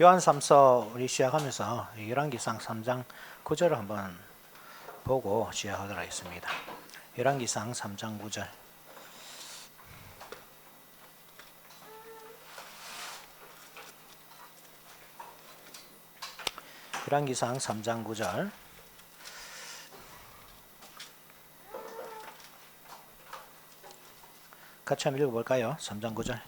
요한 3서 우리 시작하면서 열왕기상 3장 9절을 한번 보고 시작하도록 하겠습니다. 열왕기상 3장 9절. 열왕기상 3장 9절. 같이 한번 읽어볼까요? 3장 9절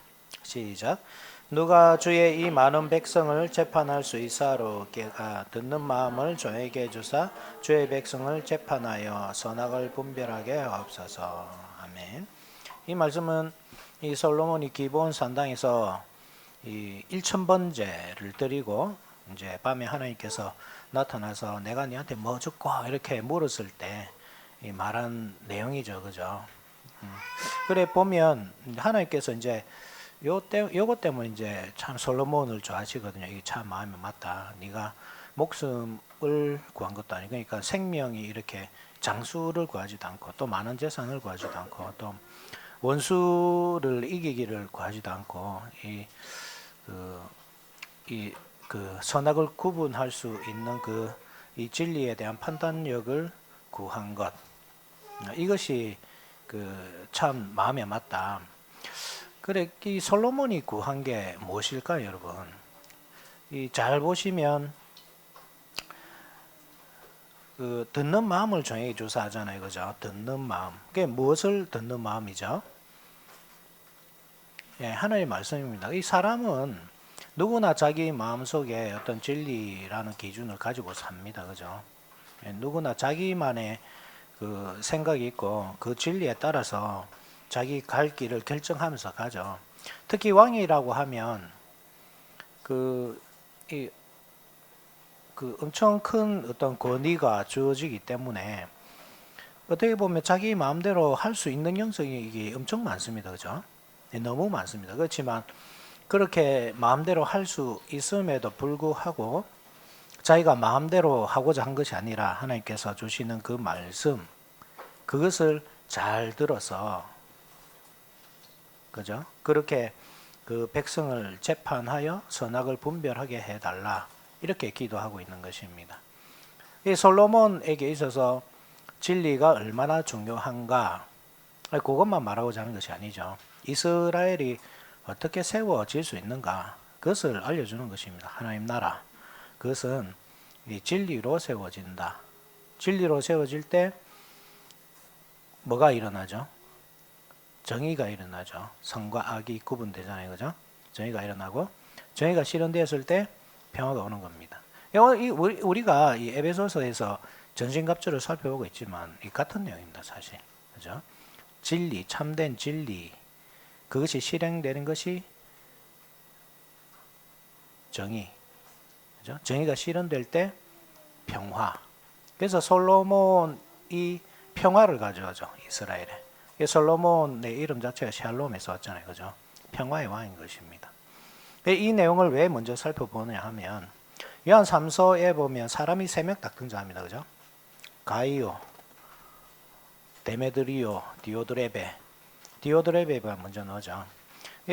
시작. 누가 주의 이 많은 백성을 재판할 수 있사로게가 듣는 마음을 저에게 주사 주의 백성을 재판하여 선악을 분별하게 하옵소서. 아멘. 이 말씀은 이 솔로몬이 기브온 산당에서 이 1000번제를 드리고 이제 밤에 하나님께서 나타나서 내가 네한테 뭐 줄까 이렇게 물었을 때 이 말한 내용이죠, 그죠? 그래 보면 하나님께서 이제 요것 때문에 이제 참 솔로몬을 좋아하시거든요. 이게 참 마음에 맞다. 네가 목숨을 구한 것도 아니고, 그러니까 생명이 이렇게 장수를 구하지도 않고, 또 많은 재산을 구하지도 않고, 또 원수를 이기기를 구하지도 않고, 그 선악을 구분할 수 있는 이 진리에 대한 판단력을 구한 것, 이것이 참 마음에 맞다. 그래, 이 솔로몬이 구한 게 무엇일까요, 여러분? 잘 보시면 듣는 마음을 저에게 조사하잖아요, 그죠? 듣는 마음. 그게 무엇을 듣는 마음이죠? 예, 하나님의 말씀입니다. 이 사람은 누구나 자기 마음속에 어떤 진리라는 기준을 가지고 삽니다, 그죠? 예, 누구나 자기만의 그 생각이 있고 그 진리에 따라서 자기 갈 길을 결정하면서 가죠. 특히 왕이라고 하면 그 엄청 큰 어떤 권위가 주어지기 때문에 어떻게 보면 자기 마음대로 할 수 있는 영역이 이게 엄청 많습니다, 그죠? 너무 많습니다. 그렇지만 그렇게 마음대로 할 수 있음에도 불구하고 자기가 마음대로 하고자 한 것이 아니라 하나님께서 주시는 그 말씀, 그것을 잘 들어서, 그죠? 그렇게 그 백성을 재판하여 선악을 분별하게 해달라, 이렇게 기도하고 있는 것입니다. 이 솔로몬에게 있어서 진리가 얼마나 중요한가, 그것만 말하고자 하는 것이 아니죠. 이스라엘이 어떻게 세워질 수 있는가, 그것을 알려주는 것입니다. 하나님 나라, 그것은 이 진리로 세워진다. 진리로 세워질 때 뭐가 일어나죠? 정의가 일어나죠. 선과 악이 구분되잖아요, 그죠? 정의가 일어나고 정의가 실현되었을 때 평화가 오는 겁니다. 우리가 이 에베소서에서 전신갑주를 살펴보고 있지만 이 같은 내용입니다, 사실, 그죠? 진리, 참된 진리, 그것이 실행되는 것이 정의, 그죠? 정의가 실현될 때 평화. 그래서 솔로몬이 평화를 가져오죠, 이스라엘에. 솔로몬의 이름 자체가 샬롬에서 왔잖아요, 그죠? 평화의 왕인 것입니다. 이 내용을 왜 먼저 살펴보느냐 하면 요한 3서에 보면 사람이 3명 딱 등장합니다, 그죠? 가이오, 데메드리오, 디오드레베가 먼저 나오죠.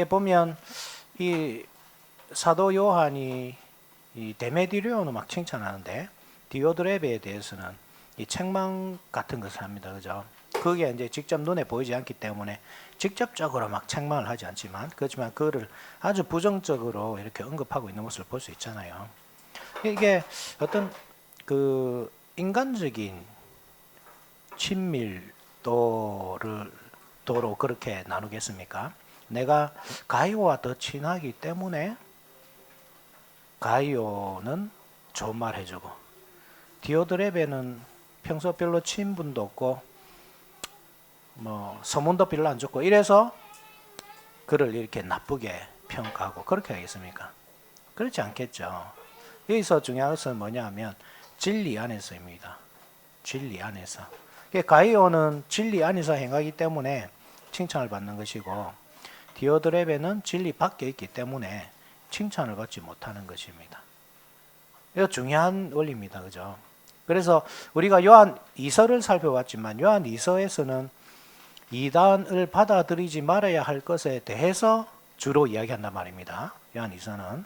보면 이 사도 요한이 이 데메드리오는 막 칭찬하는데 디오드레베에 대해서는 이 책망 같은 것을 합니다, 그죠? 그게 이제 직접 눈에 보이지 않기 때문에 직접적으로 막 책망을 하지 않지만, 그렇지만 그를 아주 부정적으로 이렇게 언급하고 있는 것을 볼 수 있잖아요. 이게 어떤 그 인간적인 친밀도로 그렇게 나누겠습니까? 내가 가이오와 더 친하기 때문에 가이오는 좋은 말 해주고, 디오드레베는 평소 별로 친분도 없고 뭐 소문도 별로 안 좋고 이래서 그를 이렇게 나쁘게 평가하고 그렇게 하겠습니까? 그렇지 않겠죠. 여기서 중요한 것은 뭐냐면 진리 안에서입니다. 진리 안에서. 가이오는 진리 안에서 행하기 때문에 칭찬을 받는 것이고, 디오드레베는 진리 밖에 있기 때문에 칭찬을 받지 못하는 것입니다. 이거 중요한 원리입니다, 그죠? 그래서 우리가 요한 2서를 살펴봤지만 요한 2서에서는 이단을 받아들이지 말아야 할 것에 대해서 주로 이야기한단 말입니다. 요한 2서는.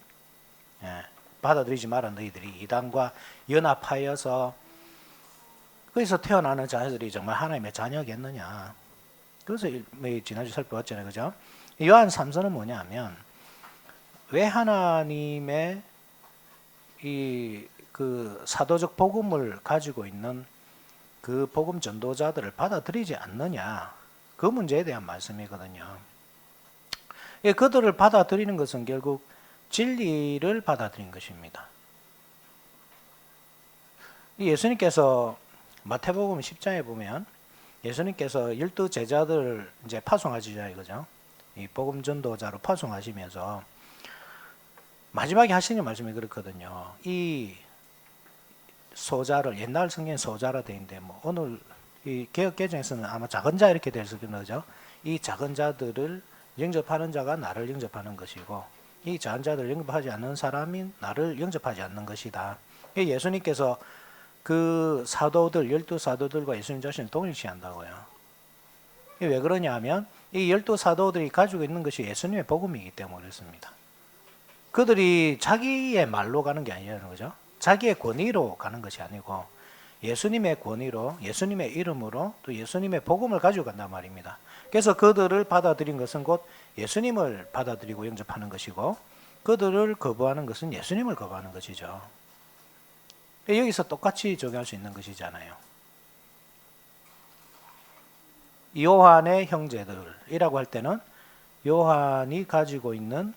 받아들이지 마라. 너희들이 이단과 연합하여서 거기서 태어나는 자녀들이 정말 하나님의 자녀겠느냐. 그래서 지난주 살펴봤잖아요. 그죠? 요한 3서는 뭐냐면 왜 하나님의 그 사도적 복음을 가지고 있는 그 복음 전도자들을 받아들이지 않느냐. 그 문제에 대한 말씀이거든요. 그들을 받아들이는 것은 결국 진리를 받아들인 것입니다. 예수님께서 마태복음 10장에 보면 예수님께서 12제자들을 이제 파송하시잖아요. 그죠? 이 복음 전도자로 파송하시면서 마지막에 하시는 말씀이 그렇거든요. 이 소자를 옛날 성경 소자라 되어 있는데 뭐 오늘 이 개역 개정에서는 아마 작은 자 이렇게 될 수 있는 거죠. 이 작은 자들을 영접하는 자가 나를 영접하는 것이고 이 작은 자들을 영접하지 않는 사람이 나를 영접하지 않는 것이다. 예수님께서 그 사도들 12사도들과 예수님 자신을 동일시한다고요. 왜 그러냐 하면 이 12사도들이 가지고 있는 것이 예수님의 복음이기 때문에 그렇습니다. 그들이 자기의 말로 가는 게 아니라는 거죠. 자기의 권위로 가는 것이 아니고 예수님의 권위로 예수님의 이름으로 또 예수님의 복음을 가지고 간단 말입니다. 그래서 그들을 받아들인 것은 곧 예수님을 받아들이고 영접하는 것이고 그들을 거부하는 것은 예수님을 거부하는 것이죠. 여기서 똑같이 적용할 수 있는 것이잖아요. 요한의 형제들이라고 할 때는 요한이 가지고 있는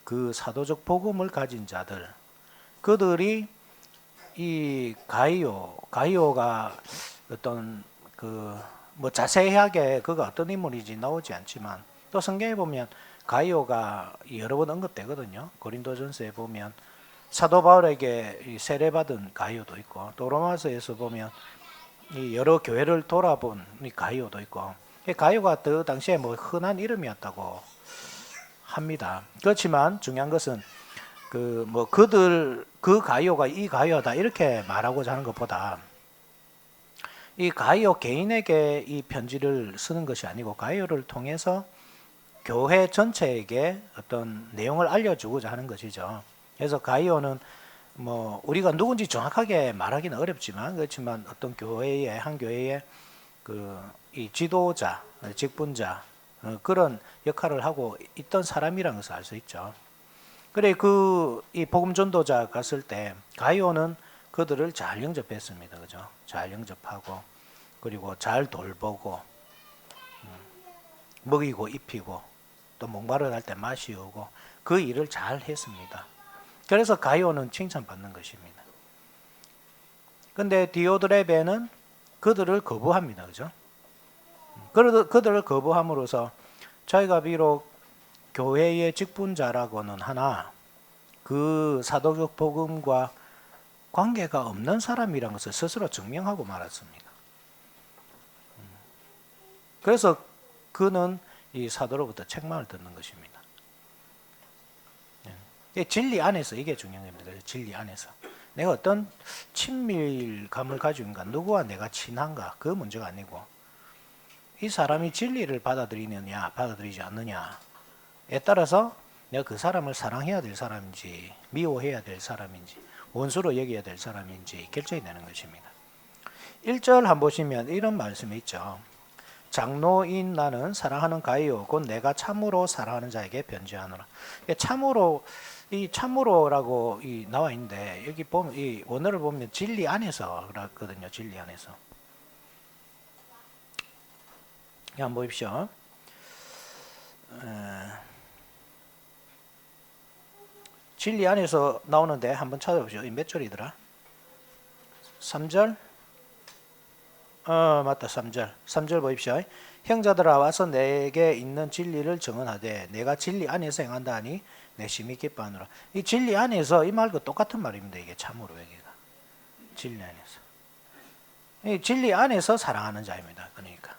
그 사도적 복음을 가진 자들, 그들이 이 가이오가 어떤 뭐 자세하게 그가 어떤 인물인지 나오지 않지만 또 성경에 보면 가이오가 여러 번 언급되거든요. 고린도전서에 보면 사도 바울에게 세례받은 가이오도 있고 또 로마서에서 보면 이 여러 교회를 돌아본 이 가이오도 있고 가이오가 그 당시에 뭐 흔한 이름이었다고 합니다. 그렇지만 중요한 것은 그 가이오가 이 가이오다 이렇게 말하고자 하는 것보다 이 가이오 개인에게 이 편지를 쓰는 것이 아니고 가이오를 통해서 교회 전체에게 어떤 내용을 알려주고자 하는 것이죠. 그래서 가이오는 뭐 우리가 누군지 정확하게 말하기는 어렵지만 그렇지만 어떤 한 교회의 이 지도자, 직분자 그런 역할을 하고 있던 사람이라는 것을 알 수 있죠. 그래 이 복음 전도자 갔을 때 가이오는 그들을 잘 영접했습니다. 그죠? 잘 영접하고 그리고 잘 돌보고 먹이고 입히고 또 목마르다 할 때 마시우고 그 일을 잘 했습니다. 그래서 가이오는 칭찬받는 것입니다. 근데 디오드레베는 그들을 거부합니다. 그죠? 그들을 거부함으로써 자기가 비록 교회의 직분자라고는 하나 그 사도적 복음과 관계가 없는 사람이라는 것을 스스로 증명하고 말았습니다. 그래서 그는 이 사도로부터 책망을 듣는 것입니다. 진리 안에서 이게 중요한 겁니다. 진리 안에서 내가 어떤 친밀감을 가지고 있는가, 누구와 내가 친한가 그 문제가 아니고 이 사람이 진리를 받아들이느냐 받아들이지 않느냐에 따라서 내가 그 사람을 사랑해야 될 사람인지 미워해야 될 사람인지 원수로 여겨야 될 사람인지 결정이 되는 것입니다. 1절 한번 보시면 이런 말씀이 있죠. 장로인 나는 사랑하는 가이오 곧 내가 참으로 사랑하는 자에게 편지하노라. 이 참으로라고 나와 있는데 여기 보면 이 원어를 보면 진리 안에서라거든요. 진리 안에서. 한번 보십시오. 진리 안에서 나오는데 한번 찾아보시죠. 몇 절이더라? 3절? 맞다. 3절. 3절 보십시오. 형제들아 와서 내게 있는 진리를 증언하되 내가 진리 안에서 행한다 하니 내 심히 기뻐하노라. 이 진리 안에서 이 말과 똑같은 말입니다. 이게 참으로 여기가. 진리 안에서. 이 진리 안에서 사랑하는 자입니다. 그러니까.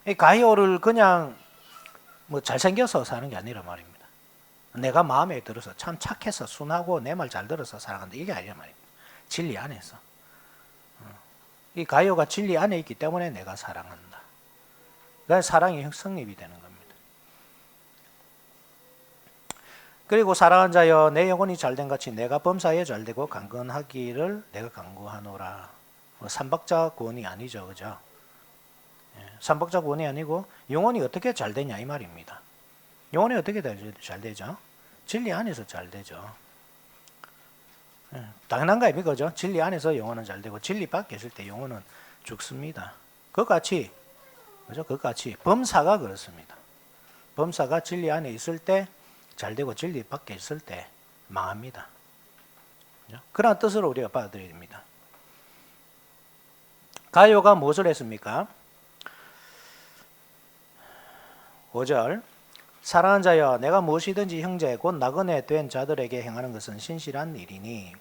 이 가이오를 그냥 뭐 잘생겨서 사는 게 아니라 말입니다. 내가 마음에 들어서 참 착해서 순하고 내 말 잘 들어서 사랑한다. 이게 아니라 말입니다. 진리 안에서. 이 가이오가 진리 안에 있기 때문에 내가 사랑한다. 그래서 사랑이 성립이 되는 겁니다. 그리고 사랑하는 자여 내 영혼이 잘된 같이 내가 범사에 잘되고 강건하기를 내가 간구하노라. 삼박자 구원이 아니죠, 그죠? 삼박자 구원이 아니고 영혼이 어떻게 잘되냐 이 말입니다. 영혼이 어떻게 잘 되죠? 진리 안에서 잘 되죠. 당연한 거 아닙니까? 그죠? 진리 안에서 영혼은 잘 되고 진리 밖에 있을 때 영혼은 죽습니다. 그같이 그죠? 그같이 범사가 그렇습니다. 범사가 진리 안에 있을 때 잘 되고 진리 밖에 있을 때 망합니다. 그죠? 그런 뜻으로 우리가 받아들여야 됩니다. 가요가 무엇을 했습니까? 5절 사랑하는 자여 내가 무엇이든지 형제 곧 나그네 된 자들에게 행하는 것은 신실한 일이니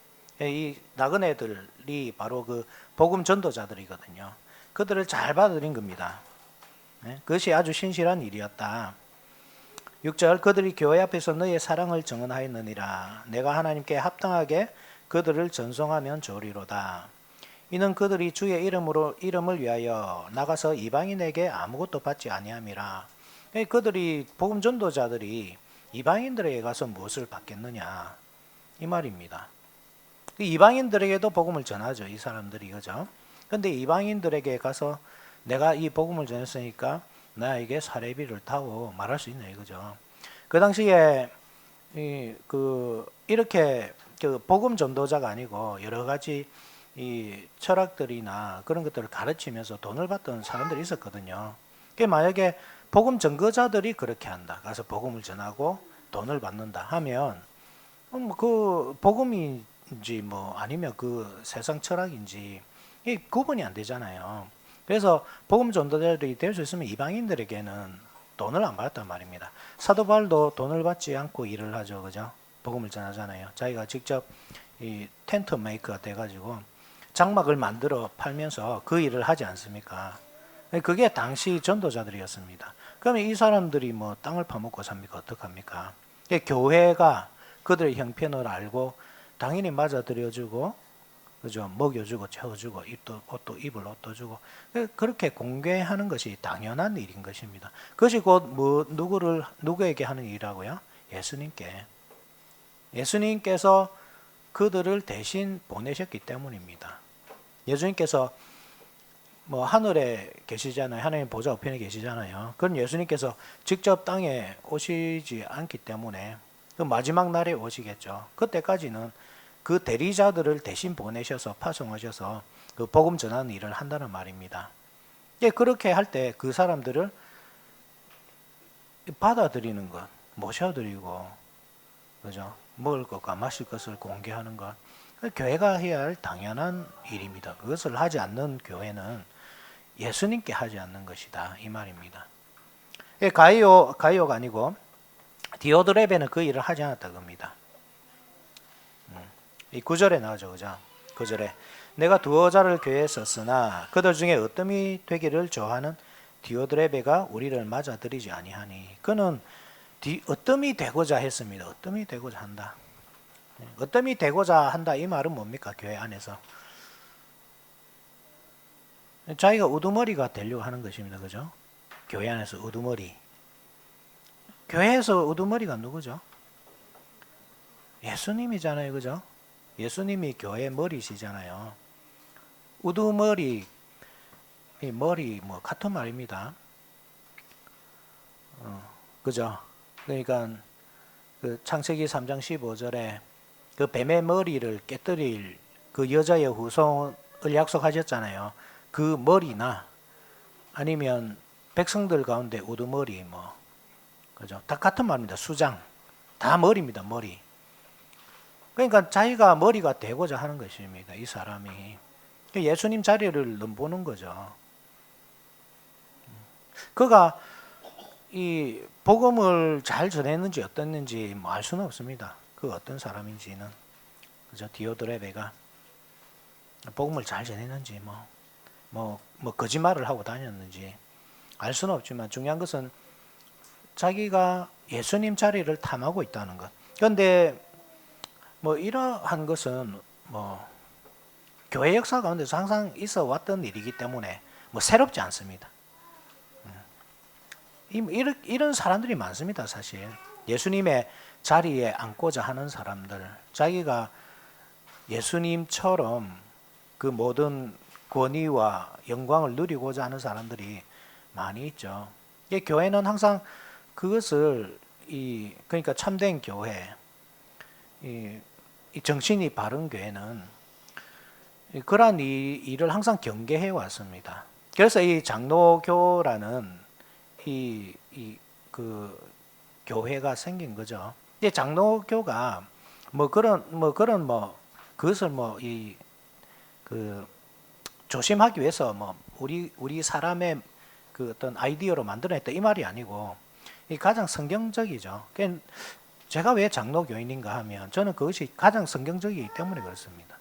이 나그네들이 바로 그 복음 전도자들이거든요. 그들을 잘 받아들인 겁니다. 그것이 아주 신실한 일이었다. 6절 그들이 교회 앞에서 너의 사랑을 증언하였느니라. 내가 하나님께 합당하게 그들을 전송하면 좋으리로다. 이는 그들이 주의 이름을 위하여 나가서 이방인에게 아무것도 받지 아니함이라. 그들이 복음 전도자들이 이방인들에게 가서 무엇을 받겠느냐 이 말입니다. 이방인들에게도 복음을 전하죠, 이 사람들이. 그죠? 근데 이방인들에게 가서 내가 이 복음을 전했으니까 나에게 사례비를 타고 말할 수 있네, 그죠? 그 당시에 이렇게 복음 전도자가 아니고 여러 가지 이 철학들이나 그런 것들을 가르치면서 돈을 받던 사람들이 있었거든요. 만약에 복음 전거자들이 그렇게 한다, 가서 복음을 전하고 돈을 받는다 하면 그 복음인지 뭐 아니면 그 세상 철학인지 이 구분이 안 되잖아요. 그래서 복음 전도자들이 될 수 있으면 이방인들에게는 돈을 안 받았단 말입니다. 사도 바울도 돈을 받지 않고 일을 하죠, 그죠? 복음을 전하잖아요. 자기가 직접 이 텐트 메이커가 돼가지고 장막을 만들어 팔면서 그 일을 하지 않습니까? 그게 당시 전도자들이었습니다. 그러면 이 사람들이 뭐 땅을 파먹고 삽니까? 어떡합니까? 교회가 그들의 형편을 알고 당연히 맞아들여주고, 그죠? 먹여주고, 채워주고, 옷도 주고, 그렇게 공개하는 것이 당연한 일인 것입니다. 그것이 곧 누구에게 하는 일이라고요? 예수님께. 예수님께서 그들을 대신 보내셨기 때문입니다. 예수님께서 뭐 하늘에 계시잖아요. 하나님 보좌 우편에 계시잖아요. 그건 예수님께서 직접 땅에 오시지 않기 때문에 그 마지막 날에 오시겠죠. 그때까지는 그 대리자들을 대신 보내셔서 파송하셔서 그 복음 전하는 일을 한다는 말입니다. 그렇게 할 때 그 사람들을 받아들이는 것, 모셔드리고, 그죠? 먹을 것과 마실 것을 공개하는 것, 교회가 해야 할 당연한 일입니다. 그것을 하지 않는 교회는 예수님께 하지 않는 것이다 이 말입니다. 가이오가 아니고 디오드레베는 그 일을 하지 않았다고 합니다. 이 9절에 나오죠, 그죠? 9절에 내가 두어 자를 교회에 썼으나 그들 중에 어뜸이 되기를 좋아하는 디오드레베가 우리를 맞아들이지 아니하니. 그는 어뜸이 되고자 했습니다. 어뜸이 되고자 한다. 어뜸이 되고자 한다 이 말은 뭡니까? 교회 안에서 자기가 우두머리가 되려고 하는 것입니다. 그죠? 교회 안에서 우두머리. 교회에서 우두머리가 누구죠? 예수님이잖아요. 그죠? 예수님이 교회 머리시잖아요. 우두머리, 이 머리 뭐 같은 말입니다. 그죠? 그러니까 그 창세기 3장 15절에 그 뱀의 머리를 깨뜨릴 그 여자의 후손을 약속하셨잖아요. 그 머리나 아니면 백성들 가운데 우두머리 뭐 그죠? 다 같은 말입니다. 수장 다 머리입니다. 머리. 그러니까 자기가 머리가 되고자 하는 것입니다. 이 사람이 예수님 자리를 넘보는 거죠. 그가 이 복음을 잘 전했는지 어땠는지 뭐 알 수는 없습니다. 그 어떤 사람인지는. 그죠? 디오드레베가 복음을 잘 전했는지 뭐 거짓말을 하고 다녔는지 알 수는 없지만 중요한 것은 자기가 예수님 자리를 탐하고 있다는 것. 그런데 뭐 이러한 것은 뭐 교회 역사 가운데서 항상 있어 왔던 일이기 때문에 뭐 새롭지 않습니다. 이런 사람들이 많습니다, 사실. 예수님의 자리에 앉고자 하는 사람들, 자기가 예수님처럼 그 모든 권위와 영광을 누리고자 하는 사람들이 많이 있죠. 교회는 항상 그것을 그러니까 참된 교회, 이 정신이 바른 교회는 그러한 일을 항상 경계해 왔습니다. 그래서 이 장로교라는 그 교회가 생긴 거죠. 이제 장로교가 그것을 그 조심하기 위해서 우리 사람의 그 어떤 아이디어로 만들어냈다 이 말이 아니고 이 가장 성경적이죠. 제가 왜 장로교인인가 하면 저는 그것이 가장 성경적이기 때문에 그렇습니다.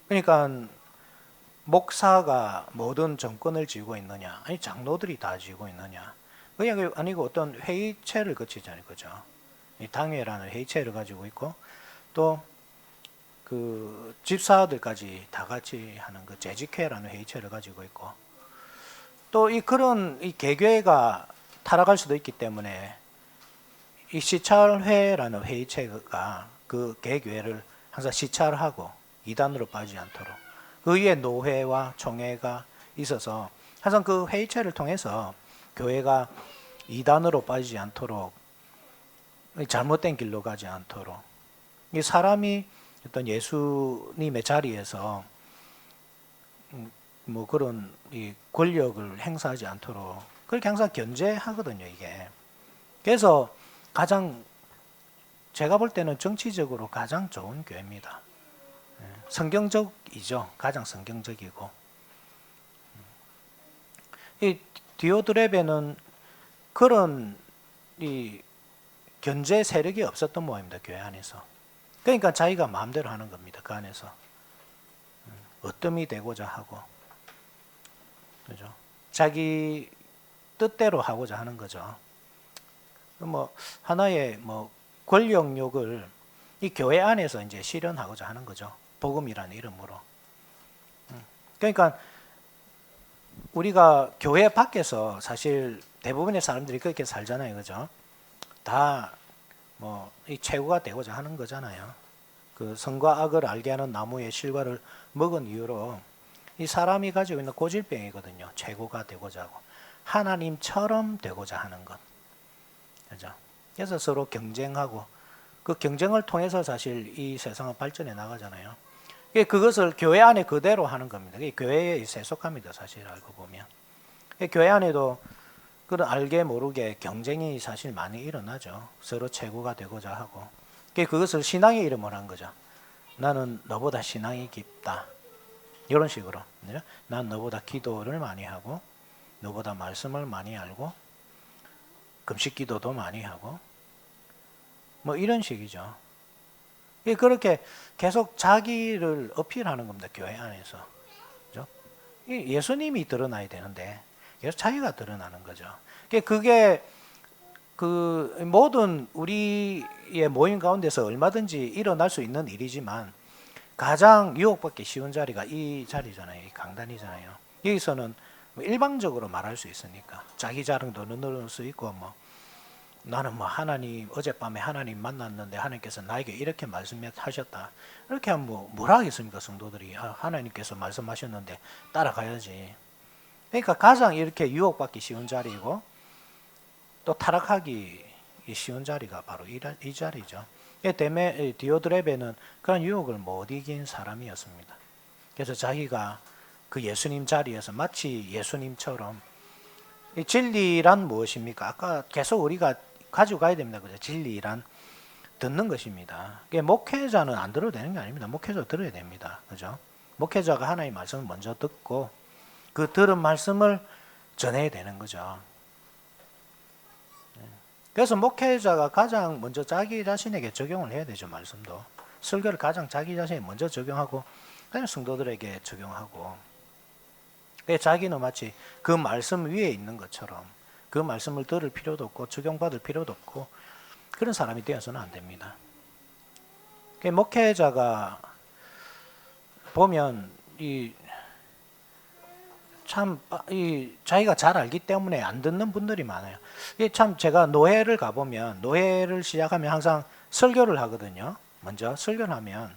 그러니까 목사가 모든 정권을 쥐고 있느냐? 아니 장로들이 다 쥐고 있느냐? 그게 아니고 어떤 회의체를 거치자는 거죠. 이 당회라는 회의체를 가지고 있고 또 그 집사들까지 다 같이 하는 그 재직회라는 회의체를 가지고 있고 또 그런 개교회가 타락할 수도 있기 때문에 이 시찰회라는 회의체가 그 개교회를 항상 시찰하고 이단으로 빠지지 않도록 그 위에 노회와 총회가 있어서 항상 그 회의체를 통해서 교회가 이단으로 빠지지 않도록 잘못된 길로 가지 않도록 이 사람이 어떤 예수님의 자리에서 그런 이 권력을 행사하지 않도록 그렇게 항상 견제하거든요, 이게. 그래서 가장 제가 볼 때는 정치적으로 가장 좋은 교회입니다. 성경적이죠. 가장 성경적이고. 이 디오드레베는 그런 이 견제 세력이 없었던 모양입니다. 교회 안에서. 그러니까 자기가 마음대로 하는 겁니다. 그 안에서. 어뜸이 되고자 하고. 그죠? 자기 뜻대로 하고자 하는 거죠. 하나의 권력욕을 이 교회 안에서 이제 실현하고자 하는 거죠. 복음이라는 이름으로. 그러니까 우리가 교회 밖에서 사실 대부분의 사람들이 그렇게 살잖아요. 그죠? 다 이 최고가 되고자 하는 거잖아요. 그 선과 악을 알게 하는 나무의 실과를 먹은 이유로 이 사람이 가지고 있는 고질병이거든요. 최고가 되고자 하고 하나님처럼 되고자 하는 것. 그죠? 그래서 서로 경쟁하고 그 경쟁을 통해서 사실 이 세상은 발전해 나가잖아요. 그것을 교회 안에 그대로 하는 겁니다. 교회에 세속합니다. 사실 알고 보면. 교회 안에도 그런 알게 모르게 경쟁이 사실 많이 일어나죠. 서로 최고가 되고자 하고. 그것을 신앙의 이름으로 한 거죠. 나는 너보다 신앙이 깊다. 이런 식으로. 난 너보다 기도를 많이 하고 너보다 말씀을 많이 알고 금식 기도도 많이 하고 이런 식이죠. 그렇게 계속 자기를 어필하는 겁니다. 교회 안에서. 그죠? 예수님이 드러나야 되는데 계속 자기가 드러나는 거죠. 그게 그 모든 우리의 모임 가운데서 얼마든지 일어날 수 있는 일이지만 가장 유혹받기 쉬운 자리가 이 자리잖아요. 이 강단이잖아요. 여기서는 일방적으로 말할 수 있으니까 자기 자랑도 늘을 수 있고 나는 하나님 어젯밤에 하나님 만났는데 하나님께서 나에게 이렇게 말씀하셨다. 이렇게 하면 뭐라 하겠습니까? 성도들이 하나님께서 말씀하셨는데 따라가야지. 그러니까 가장 이렇게 유혹받기 쉬운 자리이고 또 타락하기 쉬운 자리가 바로 이 자리죠. 때문에 디오드레베는 그런 유혹을 못 이긴 사람이었습니다. 그래서 자기가 그 예수님 자리에서 마치 예수님처럼 이 진리란 무엇입니까? 아까 계속 우리가 가지고 가야 됩니다. 그죠? 진리란 듣는 것입니다. 목회자는 안 들어도 되는 게 아닙니다. 목회자 들어야 됩니다. 그죠? 목회자가 하나님의 말씀을 먼저 듣고 그 들은 말씀을 전해야 되는 거죠. 그래서 목회자가 가장 먼저 자기 자신에게 적용을 해야 되죠. 말씀도. 설교를 가장 자기 자신에 먼저 적용하고 그다음에 성도들에게 적용하고 자기는 마치 그 말씀 위에 있는 것처럼 그 말씀을 들을 필요도 없고 적용받을 필요도 없고 그런 사람이 되어서는 안 됩니다. 목회자가 보면 참 자기가 잘 알기 때문에 안 듣는 분들이 많아요. 이게 참 제가 노회를 가보면 노회를 시작하면 항상 설교를 하거든요. 먼저 설교를 하면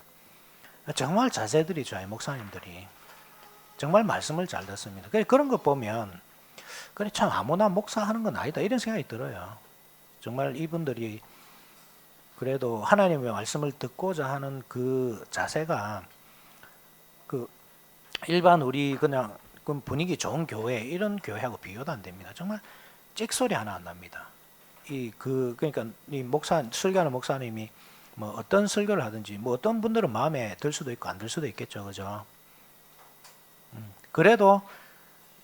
정말 자세들이 좋아요. 목사님들이 정말 말씀을 잘 듣습니다. 그런 거 보면 그래 참 아무나 목사하는 건 아니다 이런 생각이 들어요. 정말 이분들이 그래도 하나님의 말씀을 듣고자 하는 그 자세가 그 일반 우리 그냥 분위기 좋은 교회 이런 교회하고 비교도 안 됩니다. 정말 찍소리 하나 안 납니다. 그러니까 이 설교하는 목사님이 뭐 어떤 설교를 하든지 뭐 어떤 분들은 마음에 들 수도 있고 안 들 수도 있겠죠, 그죠? 그래도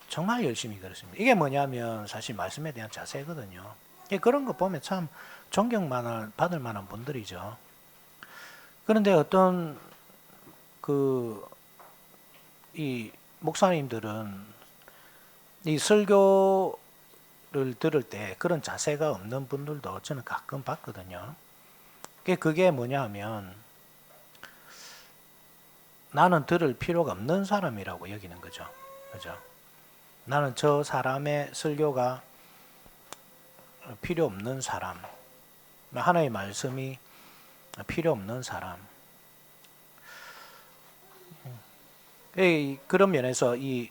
정말 열심히 들었습니다. 이게 뭐냐면 사실 말씀에 대한 자세거든요. 그런 거 보면 참 존경만 받을 만한 분들이죠. 그런데 어떤 이 목사님들은 이 설교를 들을 때 그런 자세가 없는 분들도 저는 가끔 봤거든요. 그게 뭐냐 하면 나는 들을 필요가 없는 사람이라고 여기는 거죠. 그죠? 나는 저 사람의 설교가 필요 없는 사람, 하나님의 말씀이 필요 없는 사람. 그런 면에서 이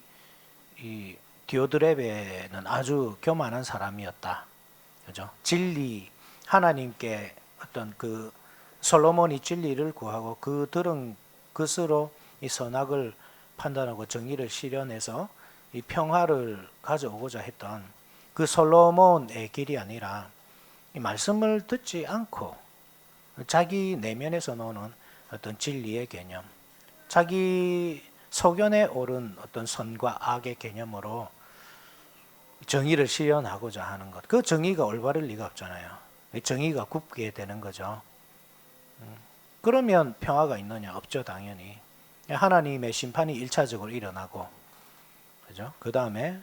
디오드레베는 아주 교만한 사람이었다. 그죠? 진리, 하나님께 어떤 솔로몬이 진리를 구하고 그 들은 것으로 이 선악을 판단하고 정의를 실현해서 이 평화를 가져오고자 했던 그 솔로몬의 길이 아니라 이 말씀을 듣지 않고 자기 내면에서 노는 어떤 진리의 개념, 자기 소견에 옳은 어떤 선과 악의 개념으로 정의를 실현하고자 하는 것. 그 정의가 올바를 리가 없잖아요. 정의가 굽게 되는 거죠. 그러면 평화가 있느냐? 없죠, 당연히. 하나님의 심판이 1차적으로 일어나고, 그죠? 그 다음에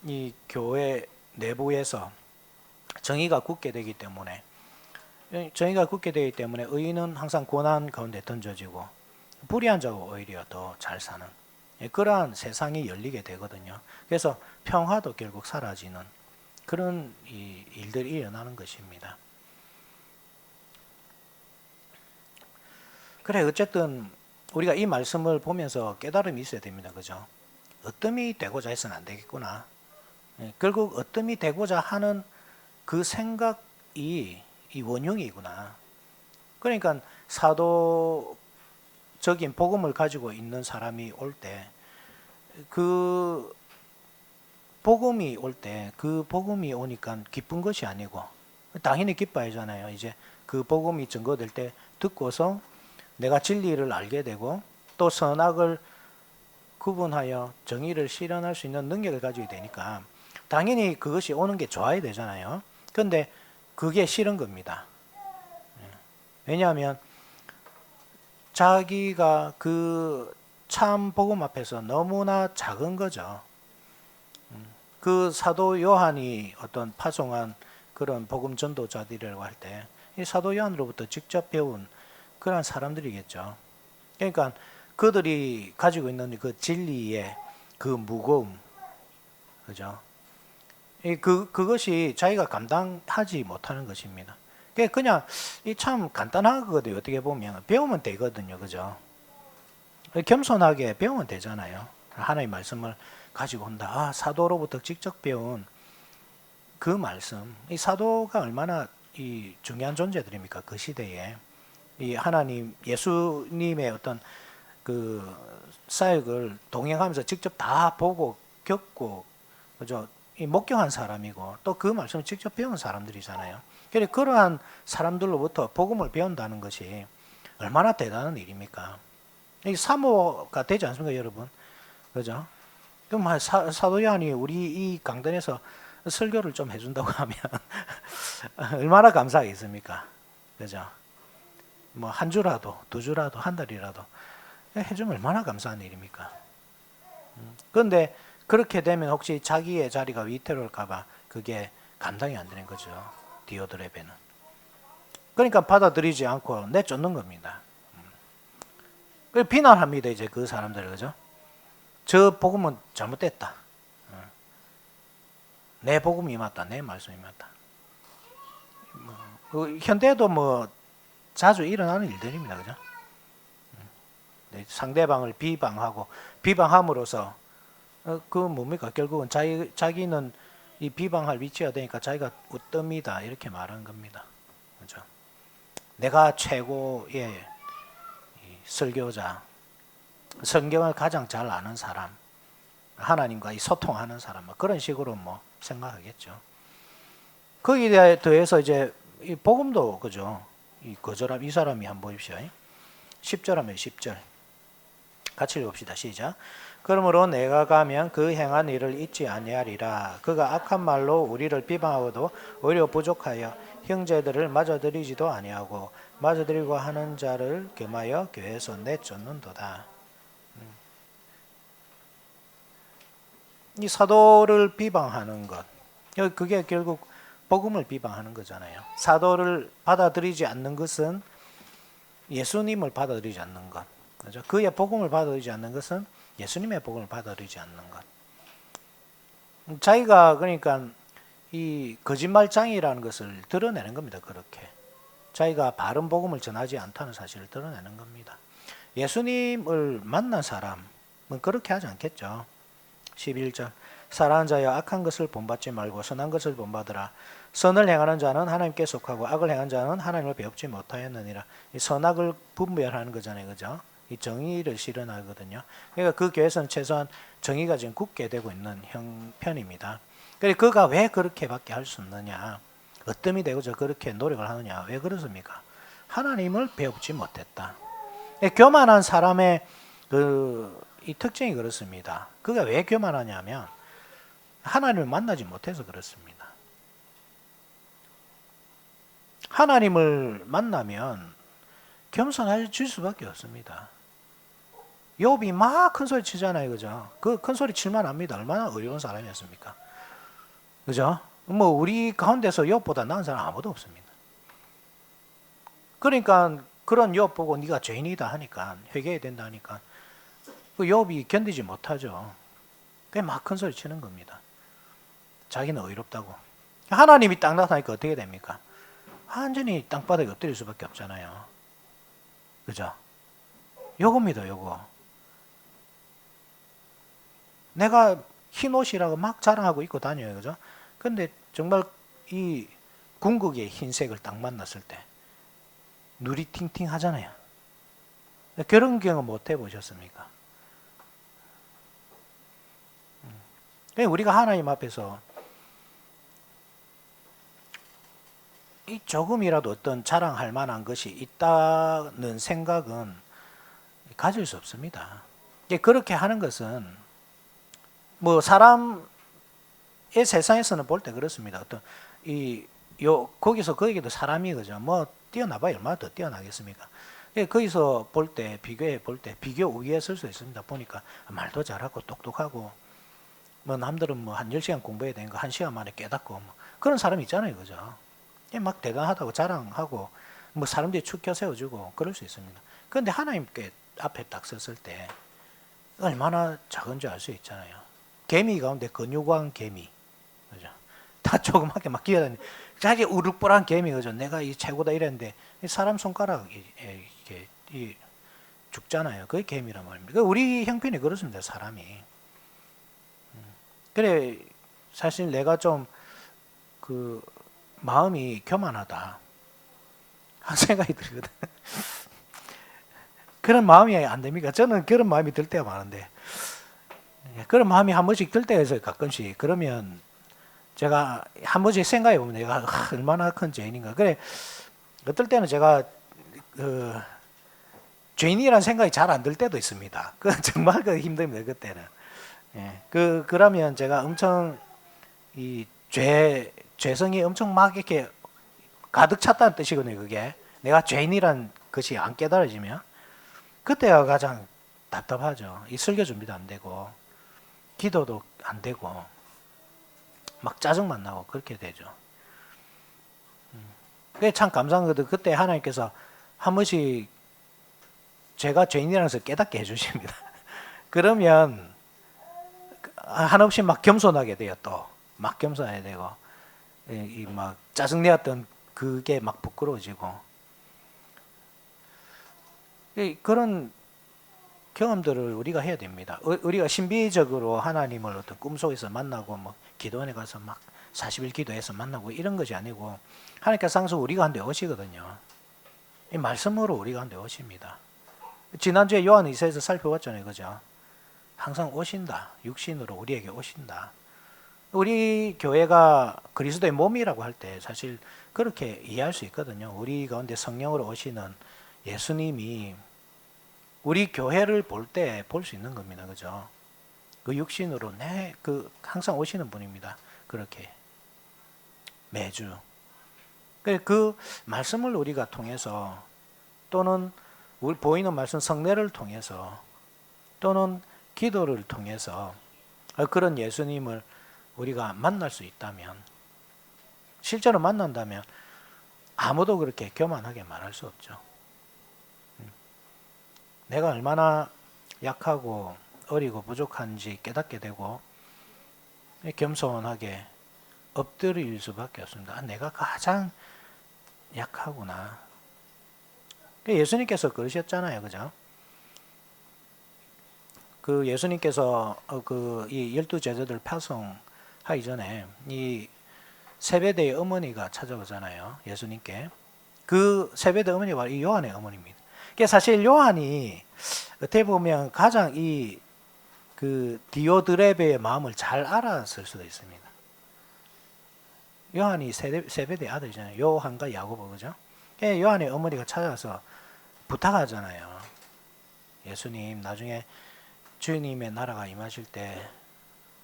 이 교회 내부에서 정의가 굳게 되기 때문에 의인은 항상 고난 가운데 던져지고 불의한 자가 오히려 더 잘 사는 그러한 세상이 열리게 되거든요. 그래서 평화도 결국 사라지는 그런 일들이 일어나는 것입니다. 그래 어쨌든 우리가 이 말씀을 보면서 깨달음이 있어야 됩니다. 그죠? 어뜸이 되고자 해서는 안 되겠구나. 결국 어뜸이 되고자 하는 그 생각이 이 원흉이구나. 그러니까 사도적인 복음을 가지고 있는 사람이 올 때 그 복음이 오니까 기쁜 것이 아니고 당연히 기뻐하잖아요. 이제 그 복음이 증거될 때 듣고서 내가 진리를 알게 되고 또 선악을 구분하여 정의를 실현할 수 있는 능력을 가지게 되니까 당연히 그것이 오는 게 좋아야 되잖아요. 그런데 그게 싫은 겁니다. 왜냐하면 자기가 그 참 복음 앞에서 너무나 작은 거죠. 그 사도 요한이 어떤 파송한 그런 복음 전도자들이라고 할 때 이 사도 요한으로부터 직접 배운 그런 사람들이겠죠. 그러니까 그들이 가지고 있는 그 진리의 그 무거움, 그죠? 그것이 자기가 감당하지 못하는 것입니다. 그냥 참 간단한 거거든요. 어떻게 보면 배우면 되거든요, 그죠? 겸손하게 배우면 되잖아요. 하나님의 말씀을 가지고 온다. 사도로부터 직접 배운 그 말씀. 이 사도가 얼마나 중요한 존재들입니까? 그 시대에 이 하나님 예수님의 어떤 그 사역을 동행하면서 직접 다 보고 겪고 그죠? 목격한 사람이고 또 그 말씀을 직접 배운 사람들이잖아요. 그래서 그러한 사람들로부터 복음을 배운다는 것이 얼마나 대단한 일입니까? 이 사모가 되지 않습니까, 여러분? 그죠? 그럼 사도 요한이 우리 이 강단에서 설교를 좀 해준다고 하면 얼마나 감사하겠습니까? 그죠? 뭐 한 주라도 두 주라도 한 달이라도 해주면 얼마나 감사한 일입니까? 그런데 그렇게 되면 혹시 자기의 자리가 위태로울까봐 그게 감당이 안 되는 거죠. 디오드레베는. 그러니까 받아들이지 않고 내쫓는 겁니다. 비난합니다. 이제 그 사람들 그죠? 저 복음은 잘못됐다. 내 복음이 맞다. 내 말씀이 맞다. 현대에도 자주 일어나는 일들입니다. 그죠? 상대방을 비방함으로써 그 뭡니까? 결국은 자기는 이 비방할 위치가 되니까 자기가 웃듭니다. 이렇게 말하는 겁니다. 그죠? 내가 최고의 설교자, 성경을 가장 잘 아는 사람, 하나님과 소통하는 사람, 그런 식으로 생각하겠죠. 거기에 더해서 이제 이 복음도 그죠? 이 사람이 한번 보십시오. 10절 하면 10절. 같이 읽읍시다. 시작. 그러므로 내가 가면 그 행한 일을 잊지 아니하리라. 그가 악한 말로 우리를 비방하고도 오히려 부족하여 형제들을 맞아들이지도 아니하고 맞아들이고 하는 자를 겸하여 교회에서 내쫓는도다. 이 사도를 비방하는 것, 그게 결국 복음을 비방하는 거잖아요. 사도를 받아들이지 않는 것은 예수님을 받아들이지 않는 것, 그죠? 그의 복음을 받아들이지 않는 것은 예수님의 복음을 받아들이지 않는 것. 자기가 그러니까 이 거짓말장이라는 것을 드러내는 겁니다. 그렇게 자기가 바른 복음을 전하지 않다는 사실을 드러내는 겁니다. 예수님을 만난 사람은 그렇게 하지 않겠죠. 11절. 사랑하는 자여, 악한 것을 본받지 말고 선한 것을 본받으라. 선을 행하는 자는 하나님께 속하고 악을 행하는 자는 하나님을 배웁지 못하였느니라. 이 선악을 분별하는 거잖아요. 그죠? 이 정의를 실현하거든요. 그러니까 그 교회에서는 최소한 정의가 지금 굳게 되고 있는 형편입니다. 그래, 그가 왜 그렇게밖에 할 수 없느냐? 어뜸이 되고자 그렇게 노력을 하느냐? 왜 그렇습니까? 하나님을 배우지 못했다. 교만한 사람의 이 특징이 그렇습니다. 그가 왜 교만하냐면 하나님을 만나지 못해서 그렇습니다. 하나님을 만나면 겸손해질 수밖에 없습니다. 욥이 막 큰 소리 치잖아요. 그죠? 그 큰 소리 칠만 합니다. 얼마나 어려운 사람이었습니까? 그죠? 우리 가운데서 욥보다 나은 사람 아무도 없습니다. 그러니까 그런 욥 보고 네가 죄인이다 하니까, 회개해야 된다 하니까 그 욥이 견디지 못하죠. 그게 막 큰 소리 치는 겁니다. 자기는 의롭다고. 하나님이 딱 나타나니까 어떻게 됩니까? 완전히 땅바닥에 엎드릴 수밖에 없잖아요. 그죠? 요겁니다, 요거. 내가 흰 옷이라고 막 자랑하고 입고 다녀요, 그죠? 근데 정말 이 궁극의 흰색을 딱 만났을 때 눈이 팅팅 하잖아요. 그런 경험 못 해보셨습니까? 우리가 하나님 앞에서 이 조금이라도 어떤 자랑할 만한 것이 있다는 생각은 가질 수 없습니다. 그렇게 하는 것은 사람의 세상에서는 볼 때 그렇습니다. 어떤 거기서 거기도 사람이 그죠? 뛰어나봐야 얼마나 더 뛰어나겠습니까? 거기서 볼 때 비교해 볼 때 비교 우위에 설 수 있습니다. 보니까 말도 잘하고 똑똑하고 남들은 한 10시간 공부해야 되는 거 1시간 만에 깨닫고 그런 사람이 있잖아요. 그죠? 막 대단하다고 자랑하고 사람들이 축켜 세워주고 그럴 수 있습니다. 그런데 하나님께 앞에 딱 섰을 때 얼마나 작은 줄 알 수 있잖아요. 개미 가운데 근육왕 개미, 그죠? 다 조그맣게 막 기어다니 자기 우룩부란 개미, 그죠? 내가 이 최고다 이랬는데 사람 손가락 이게 죽잖아요. 그게 개미란 말입니다. 우리 형편이 그렇습니다. 사람이. 그래, 사실 내가 좀 마음이 교만하다 한 생각이 들거든. 그런 마음이 안 됩니까? 저는 그런 마음이 들 때가 많은데, 그런 마음이 한 번씩 들 때가 있어요. 가끔씩. 그러면 제가 한 번씩 생각해 보면 내가 얼마나 큰 죄인인가. 그래, 어떨 때는 제가 죄인이라는 생각이 잘 안 들 때도 있습니다. 그 정말 힘듭니다. 그때는. 그러면 제가 엄청 이 죄성이 엄청 막 이렇게 가득 찼다는 뜻이거든요. 그게 내가 죄인이란 것이 안 깨달아지면 그때가 가장 답답하죠. 이 설교 준비도 안 되고 기도도 안 되고 막 짜증만 나고 그렇게 되죠. 그게 참 감사한 것도 그때 하나님께서 한 번씩 제가 죄인이라는 것을 깨닫게 해주십니다. 그러면 한없이 막 겸손하게 돼요. 또 막 겸손해야 되고 이 막 짜증내었던 그게 막 부끄러워지고 그런 경험들을 우리가 해야 됩니다. 우리가 신비적으로 하나님을 어떤 꿈속에서 만나고 뭐 기도원에 가서 막 40일 기도해서 만나고 이런 것이 아니고 하나님께서 항상 우리가 한데 오시거든요. 이 말씀으로 우리가 한데 오십니다. 지난주에 요한 2서에서 살펴봤잖아요. 그죠? 항상 오신다. 육신으로 우리에게 오신다. 우리 교회가 그리스도의 몸이라고 할 때 사실 그렇게 이해할 수 있거든요. 우리 가운데 성령으로 오시는 예수님이 우리 교회를 볼 때 볼 수 있는 겁니다. 그죠? 그 육신으로 항상 오시는 분입니다. 그렇게 매주. 그 말씀을 우리가 통해서 또는 우리 보이는 말씀 성례를 통해서 또는 기도를 통해서 그런 예수님을 우리가 만날 수 있다면 실제로 만난다면 아무도 그렇게 교만하게 말할 수 없죠. 내가 얼마나 약하고 어리고 부족한지 깨닫게 되고 겸손하게 엎드릴 수밖에 없습니다. 내가 가장 약하구나. 예수님께서 그러셨잖아요. 그죠? 그 예수님께서 이 12제자들 파송하기 전에 이 세베대의 어머니가 찾아오잖아요. 예수님께. 그 세베대 어머니가 이 요한의 어머니입니다. 사실 요한이 어떻게 보면 가장 그 디오드레베의 마음을 잘 알았을 수도 있습니다. 요한이 세베대 아들이잖아요. 요한과 야고보, 그죠? 요한의 어머니가 찾아와서 부탁하잖아요. 예수님, 나중에 주님의 나라가 임하실 때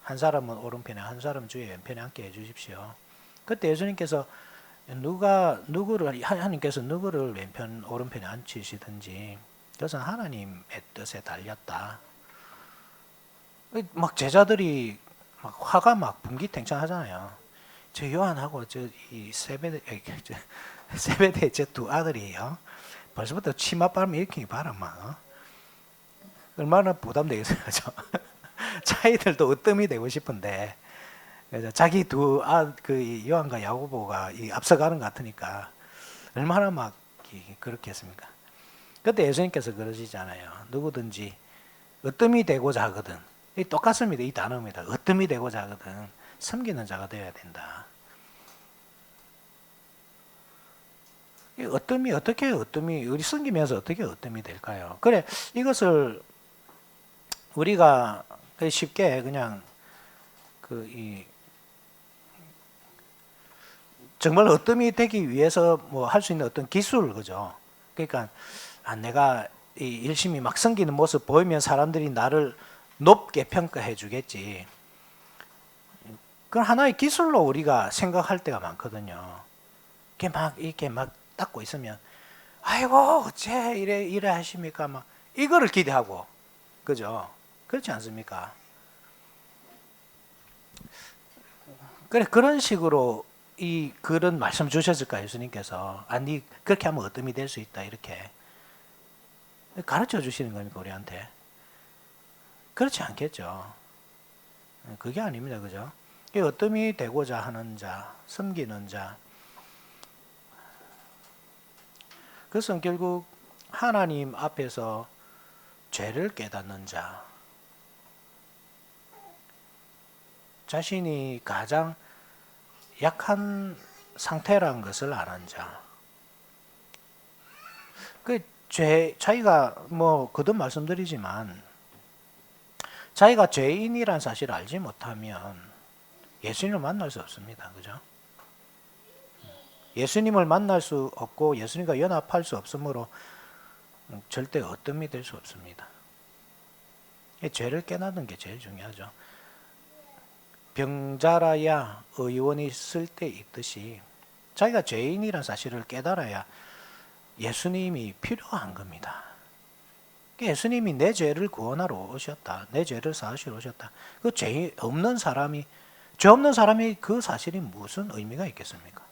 한 사람은 오른편에 한 사람은 주의 왼편에 앉게 해주십시오. 그때 예수님께서 하나님께서 누구를 왼편 오른편에 앉히시든지 그것은 하나님의 뜻에 달렸다. 막 제자들이 막 화가 막 분기탱창하잖아요. 저 요한하고 이 세베대 제 두 아들이에요. 벌써부터 치맛바람 일으키기 봐라 막. 얼마나 부담되겠어요, 그죠? 자기들도 으뜸이 되고 싶은데, 그래서 자기 그 요한과 야고보가 앞서가는 것 같으니까 얼마나 막 그렇게 했습니까? 그때 예수님께서 그러시잖아요. 누구든지 으뜸이 되고자 하거든. 똑같습니다. 이 단어입니다. 으뜸이 되고자 하거든. 섬기는 자가 되어야 된다. 어떻게 우리 섬기면서 어떻게 으뜸이 될까요? 그래, 이것을 우리가 쉽게 그냥 정말 으뜸이 되기 위해서 뭐 할 수 있는 어떤 기술, 그죠? 그러니까 내가 열심히 막 섬기는 모습 보이면 사람들이 나를 높게 평가해 주겠지. 그건 하나의 기술로 우리가 생각할 때가 많거든요. 이렇게 막 닦고 있으면 아이고 어째 이래 하십니까? 막 이거를 기대하고, 그죠? 그렇지 않습니까? 그런 식으로 그런 말씀 주셨을까 예수님께서 아니 그렇게 하면 어뜸이 될 수 있다 이렇게 가르쳐 주시는 겁니까 우리한테? 그렇지 않겠죠. 그게 아닙니다, 그죠? 어뜸이 되고자 하는 자, 섬기는 자, 그것은 결국 하나님 앞에서 죄를 깨닫는 자, 자신이 가장 약한 상태라는 것을 아는 자. 자기가 뭐 거듭 말씀드리지만 자기가 죄인이란 사실을 알지 못하면 예수님을 만날 수 없습니다. 그죠? 예수님을 만날 수 없고 예수님과 연합할 수 없으므로 절대 어뜸이 될 수 없습니다. 죄를 깨닫는 게 제일 중요하죠. 병자라야 의원이 쓸 때 있듯이 자기가 죄인이라는 사실을 깨달아야 예수님이 필요한 겁니다. 예수님이 내 죄를 구원하러 오셨다. 내 죄를 사하시러 오셨다. 죄 없는 사람이 그 사실이 무슨 의미가 있겠습니까?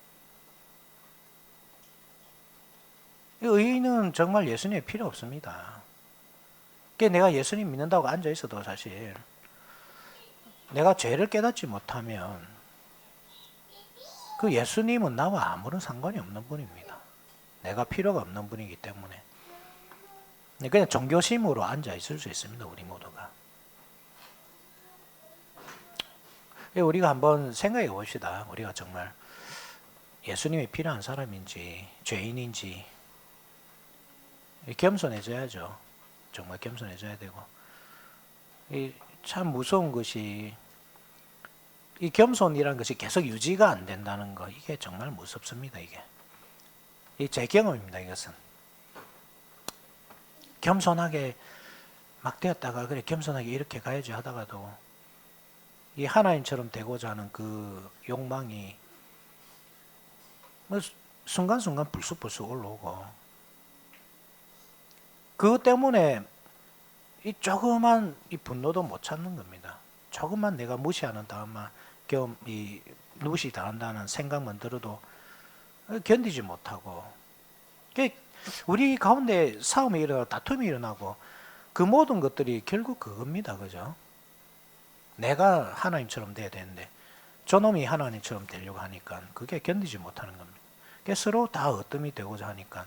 의인은 정말 예수님이 필요 없습니다. 내가 예수님 믿는다고 앉아 있어도 사실 내가 죄를 깨닫지 못하면 그 예수님은 나와 아무런 상관이 없는 분입니다. 내가 필요가 없는 분이기 때문에 그냥 종교심으로 앉아 있을 수 있습니다. 우리 모두가. 우리가 한번 생각해 봅시다. 우리가 정말 예수님이 필요한 사람인지 죄인인지 겸손해져야죠. 정말 겸손해져야 되고 참 무서운 것이 이 겸손이라는 것이 계속 유지가 안 된다는 거 이게 정말 무섭습니다. 이게 제 경험입니다. 이것은 겸손하게 막 되었다가 그래 겸손하게 이렇게 가야지 하다가도 이 하나님처럼 되고자 하는 그 욕망이 뭐 순간순간 불쑥불쑥 올라오고 그것 때문에 이 조그만 이 분노도 못 참는 겁니다. 조금만 내가 무시하는 다음만 이 무시당한다는 생각만 들어도 견디지 못하고 우리 가운데 싸움이 일어나고 다툼이 일어나고 그 모든 것들이 결국 그겁니다. 그죠? 내가 하나님처럼 돼야 되는데 저놈이 하나님처럼 되려고 하니까 그게 견디지 못하는 겁니다. 서로 다 어뜸이 되고자 하니까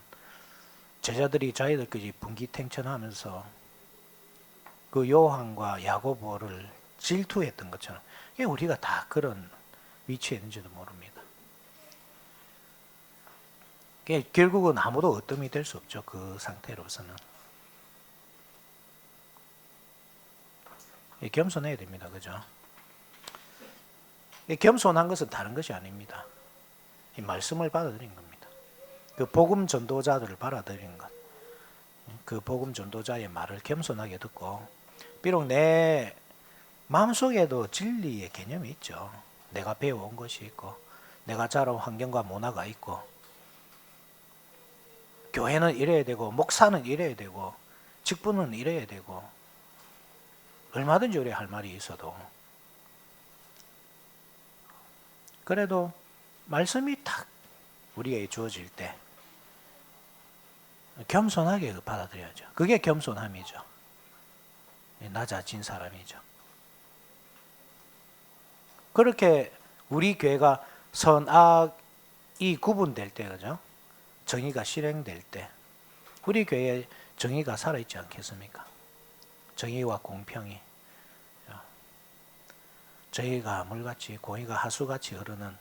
제자들이 자기들끼리 분기탱천하면서 그 요한과 야고보를 질투했던 것처럼 우리가 다 그런 위치에 있는지도 모릅니다. 결국은 아무도 어뜸이 될 수 없죠. 그 상태로서는. 겸손해야 됩니다. 그죠? 겸손한 것은 다른 것이 아닙니다. 이 말씀을 받아들인 겁니다. 그 복음 전도자들을 받아들인 것. 그 복음 전도자의 말을 겸손하게 듣고 비록 내 마음속에도 진리의 개념이 있죠. 내가 배워온 것이 있고 내가 자라온 환경과 문화가 있고 교회는 이래야 되고 목사는 이래야 되고 직분은 이래야 되고 얼마든지 우리 할 말이 있어도 그래도 말씀이 딱 우리에게 주어질 때 겸손하게 받아들여야죠. 그게 겸손함이죠. 낮아진 사람이죠. 그렇게 우리 교회가 선악이 구분될 때, 그죠? 정의가 실행될 때, 우리 교회에 정의가 살아있지 않겠습니까? 정의와 공평이. 정의가 물같이, 공의가 하수같이 흐르는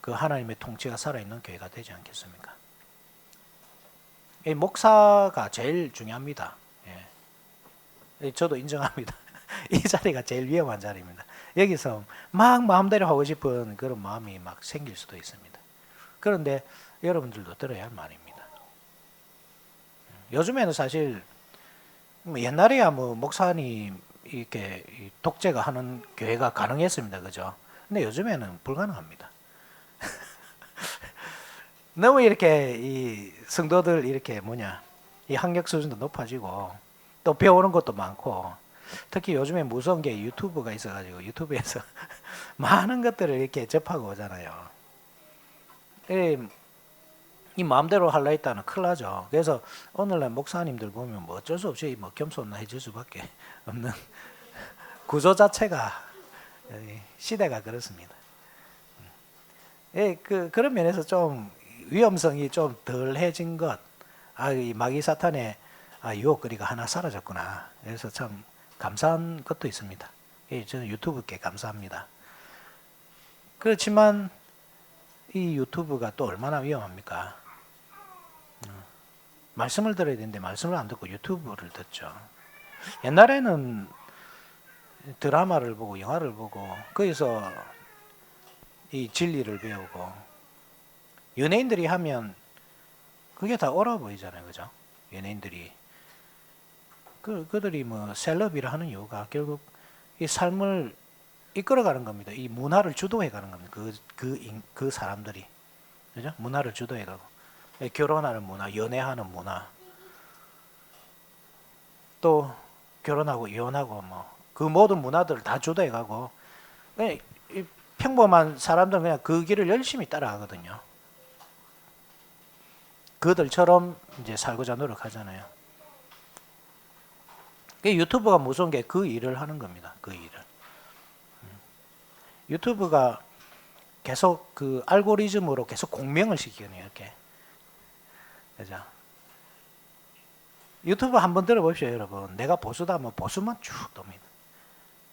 그 하나님의 통치가 살아있는 교회가 되지 않겠습니까? 이 목사가 제일 중요합니다. 예. 저도 인정합니다. 이 자리가 제일 위험한 자리입니다. 여기서 막 마음대로 하고 싶은 그런 마음이 막 생길 수도 있습니다. 그런데 여러분들도 들어야 할 말입니다. 요즘에는 사실 옛날에야 뭐 목사님 이렇게 독재가 하는 교회가 가능했습니다. 그죠? 근데 요즘에는 불가능합니다. 너무 이렇게 이 성도들 이렇게 이 학력 수준도 높아지고 또 배우는 것도 많고 특히 요즘에 무서운 게 유튜브가 있어가지고 유튜브에서 많은 것들을 이렇게 접하고 오잖아요. 이 마음대로 하려 했다는 큰일 나죠. 그래서 오늘날 목사님들 보면 뭐 어쩔 수 없이 뭐 겸손해질 수밖에 없는 구조 자체가 시대가 그렇습니다. 그런 면에서 좀 위험성이 좀 덜해진 것. 이 마귀 사탄의 유혹거리가 하나 사라졌구나. 그래서 참 감사한 것도 있습니다. 저는 유튜브께 감사합니다. 그렇지만 이 유튜브가 또 얼마나 위험합니까? 말씀을 들어야 되는데 말씀을 안 듣고 유튜브를 듣죠. 옛날에는 드라마를 보고 영화를 보고 거기서 이 진리를 배우고 연예인들이 하면 그게 다 옳아 보이잖아요. 그죠? 연예인들이 그들이 뭐 셀럽이라 하는 이유가 결국 이 삶을 이끌어가는 겁니다. 이 문화를 주도해가는 겁니다. 그 사람들이 그죠? 문화를 주도해가고 결혼하는 문화, 연애하는 문화, 또 결혼하고 이혼하고 뭐 그 모든 문화들을 다 주도해가고 이 평범한 사람들은 그냥 그 길을 열심히 따라가거든요. 그들처럼 이제 살고자 노력하잖아요. 유튜브가 무서운 게 그 일을 하는 겁니다. 그 일을. 유튜브가 계속 그 알고리즘으로 계속 공명을 시키거든요. 이렇게. 그죠? 유튜브 한번 들어보십시오, 여러분. 내가 보수다 하면 보수만 쭉 뜹니다.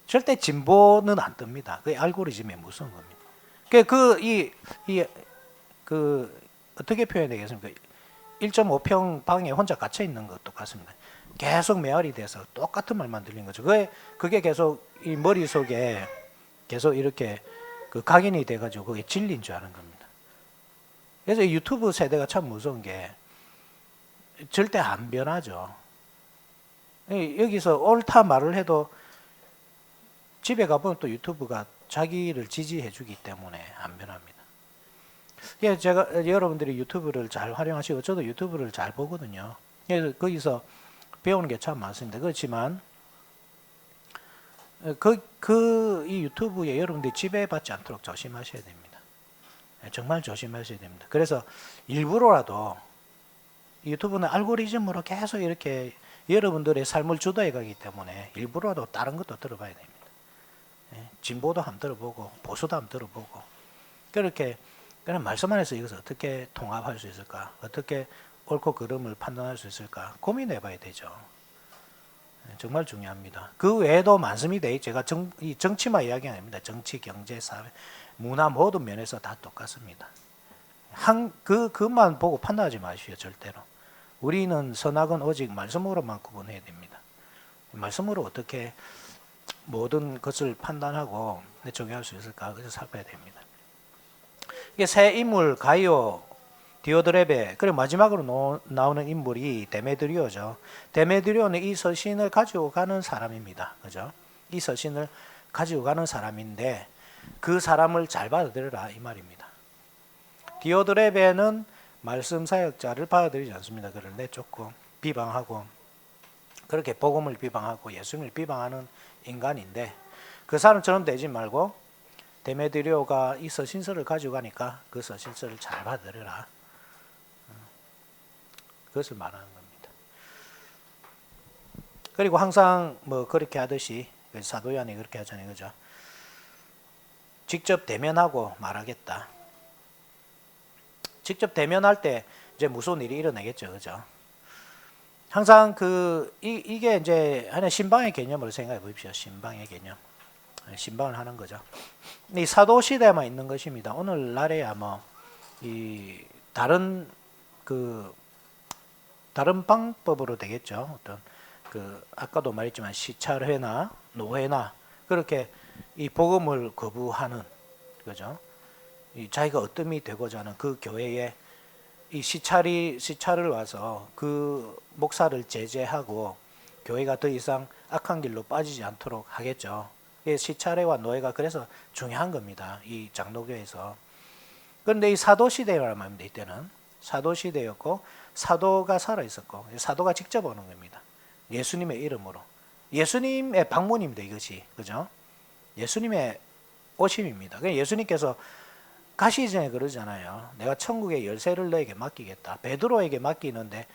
절대 진보는 안 뜹니다. 그게 알고리즘의 무서운 겁니다. 어떻게 표현해야 되겠습니까? 1.5평 방에 혼자 갇혀 있는 것 똑같습니다. 계속 메아리 돼서 똑같은 말만 들리는 거죠. 그게 계속 이 머릿속에 계속 이렇게 그 각인이 돼가지고 그게 진리인 줄 아는 겁니다. 그래서 유튜브 세대가 참 무서운 게 절대 안 변하죠. 여기서 옳다 말을 해도 집에 가보면 또 유튜브가 자기를 지지해 주기 때문에 안 변합니다. 제가 여러분들이 유튜브를 잘 활용하시고 저도 유튜브를 잘 보거든요. 그래서 거기서 배우는 게 참 많습니다. 그렇지만 이 유튜브에 여러분들이 지배받지 않도록 조심하셔야 됩니다. 정말 조심하셔야 됩니다. 그래서 일부러라도 유튜브는 알고리즘으로 계속 이렇게 여러분들의 삶을 주도해 가기 때문에 일부러라도 다른 것도 들어봐야 됩니다. 진보도 한번 들어보고 보수도 한번 들어보고 그렇게 그냥 말씀 안에서 이것을 어떻게 통합할 수 있을까, 어떻게 옳고 그름을 판단할 수 있을까 고민해 봐야 되죠. 정말 중요합니다. 그 외에도 많습니다. 제가 정치만 이야기 아닙니다. 정치, 경제, 사회, 문화 모든 면에서 다 똑같습니다. 그것만 보고 판단하지 마십시오. 절대로. 우리는 선악은 오직 말씀으로만 구분해야 됩니다. 말씀으로 어떻게 모든 것을 판단하고 정의할 수 있을까? 그래서 살펴야 됩니다. 이게 새 인물 가이오 디오드레베 그리고 마지막으로 나오는 인물이 데메드리오죠. 데메드리오는 이 서신을 가지고 가는 사람입니다. 그죠? 이 서신을 가지고 가는 사람인데 그 사람을 잘 받아들여라 이 말입니다. 디오드레베는 말씀 사역자를 받아들이지 않습니다. 그를 내쫓고 비방하고 그렇게 복음을 비방하고 예수님을 비방하는 인간인데 그 사람처럼 되지 말고 데메드리오가 이 서신서를 가지고 가니까 그 서신서를 잘 받아들여라. 그것을 말하는 겁니다. 그리고 항상 뭐 그렇게 하듯이 사도 요한이 그렇게 하잖아요. 그죠? 직접 대면하고 말하겠다. 직접 대면할 때 이제 무서운 일이 일어나겠죠. 그죠? 항상 이게 이제 하나의 신방의 개념으로 생각해 보십시오. 신방의 개념. 신방을 하는 거죠. 이 사도 시대에만 있는 것입니다. 오늘날에야 이 다른 방법으로 되겠죠. 어떤 아까도 말했지만 시찰회나 노회나 그렇게 이 복음을 거부하는 거죠. 자기가 어뜸이 되고자 하는 그 교회에 이 시찰을 와서 그 목사를 제재하고 교회가 더 이상 악한 길로 빠지지 않도록 하겠죠. 시찰회와 노예가 그래서 중요한 겁니다. 이 장로교에서. 그런데 이 사도 시대라는 말입니다. 이때는 사도 시대였고 사도가 살아 있었고 사도가 직접 오는 겁니다. 예수님의 이름으로. 예수님의 방문입니다. 이것이. 그죠? 예수님의 오심입니다. 예수님께서 가시기 전에 그러잖아요. 내가 천국의 열쇠를 너에게 맡기겠다. 베드로에게 맡기는데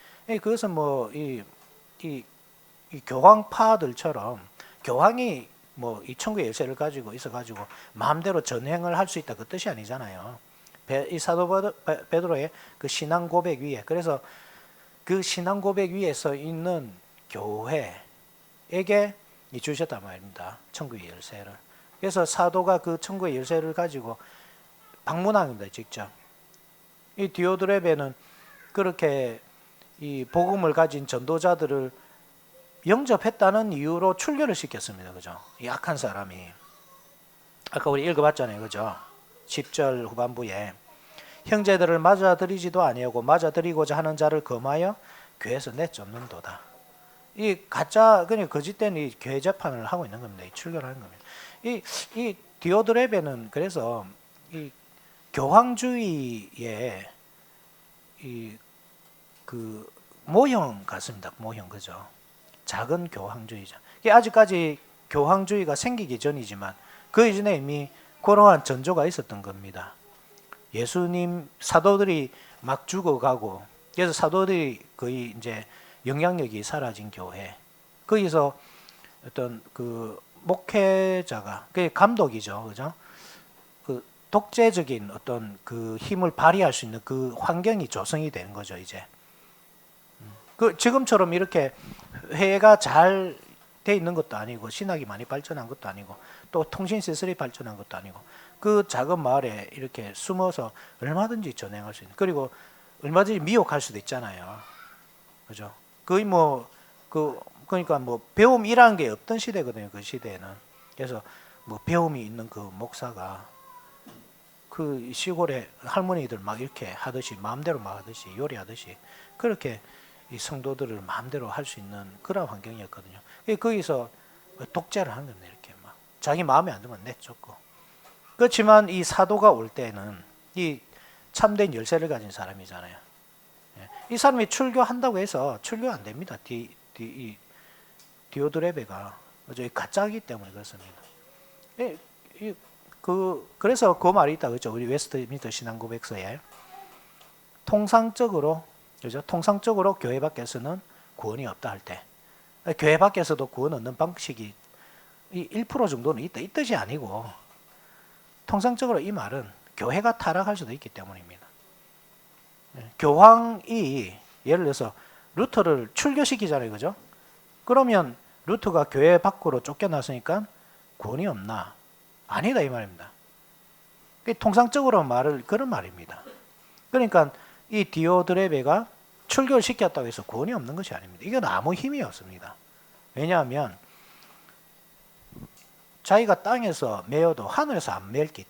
그것은 이 교황파들처럼 교황이 이 천국의 열쇠를 가지고 있어가지고 마음대로 전행을 할 수 있다 그 뜻이 아니잖아요. 이 사도 베드로의 그 신앙 고백 위에 그래서 그 신앙 고백 위에 서 있는 교회에게 주셨단 말입니다. 천국의 열쇠를. 그래서 사도가 그 천국의 열쇠를 가지고 방문한 겁니다. 직접. 이 디오드레베는 그렇게 이 복음을 가진 전도자들을 영접했다는 이유로 출교를 시켰습니다. 그죠? 이 악한 사람이. 아까 우리 읽어봤잖아요. 그죠? 10절 후반부에 형제들을 맞아들이지도 아니하고 맞아들이고자 하는 자를 검하여 교회에서 내쫓는도다. 이 가짜 그냥 거짓된 이 교회 재판을 하고 있는 겁니다. 이 출교를 하는 겁니다. 이 디오드레베는 그래서 이 교황주의의 그 모형 같습니다. 모형 그죠? 작은 교황주의자. 아직까지 교황주의가 생기기 전이지만 그 이전에 이미 그러한 전조가 있었던 겁니다. 예수님 사도들이 막 죽어가고 그래서 사도들이 거의 이제 영향력이 사라진 교회. 거기서 어떤 그 목회자가 그게 감독이죠, 그죠? 독재적인 어떤 그 힘을 발휘할 수 있는 그 환경이 조성이 되는 거죠, 이제. 그 지금처럼 이렇게 회가 잘 돼 있는 것도 아니고 신학이 많이 발전한 것도 아니고 또 통신 시설이 발전한 것도 아니고 그 작은 마을에 이렇게 숨어서 얼마든지 전행할 수 있는, 그리고 얼마든지 미혹할 수도 있잖아요. 그죠? 거의 뭐 그러니까 뭐 배움이라는 게 없던 시대거든요, 그 시대에는. 그래서 뭐 배움이 있는 그 목사가 그 시골에 할머니들 막 이렇게 하듯이 마음대로 막 하듯이 요리하듯이 그렇게 이 성도들을 마음대로 할 수 있는 그런 환경이었거든요. 거기서 독재를 하는 겁니다. 이렇게 막 자기 마음에 안 들면 내쫓고. 그렇지만 이 사도가 올 때는 이 참된 열쇠를 가진 사람이잖아요. 이 사람이 출교한다고 해서 출교 안 됩니다. 디오드레베가 가짜이기 때문에 그렇습니다. 그래서 그 말이 있다 그죠? 우리 웨스트민스터 신앙고백서에 통상적으로, 그죠? 통상적으로 교회 밖에서는 구원이 없다 할 때, 교회 밖에서도 구원 얻는 방식이 1% 정도는 있다, 이 뜻이 아니고 통상적으로 이 말은 교회가 타락할 수도 있기 때문입니다. 교황이 예를 들어서 루터를 출교시키잖아요, 그죠? 그러면 루터가 교회 밖으로 쫓겨났으니까 구원이 없나? 아니다 이 말입니다. 통상적으로 말을 그런 말입니다. 그러니까 이 디오드레베가 출교를 시켰다고 해서 구원이 없는 것이 아닙니다. 이건 아무 힘이 없습니다. 왜냐하면 자기가 땅에서 매어도 하늘에서 안 매기